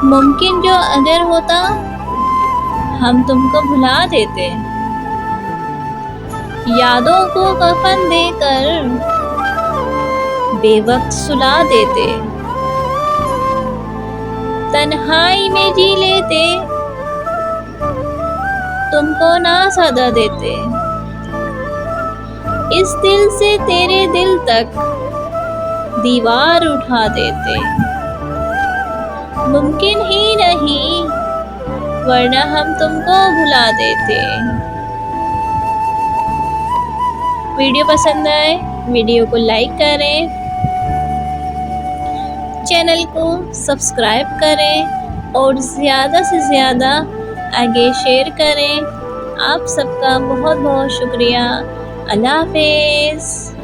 मुमकिन जो अगर होता हम तुमको भुला देते, यादों को कफन देकर बेवक्त सुला देते, तन्हाई में जी लेते, तुमको ना सदा देते, इस दिल से तेरे दिल तक दीवार उठा देते। मुमकिन ही नहीं वरना हम तुमको भुला देते। वीडियो पसंद आए वीडियो को लाइक करें, चैनल को सब्सक्राइब करें और ज़्यादा से ज़्यादा आगे शेयर करें। आप सबका बहुत बहुत शुक्रिया। अल्लाह हाफ़िज़।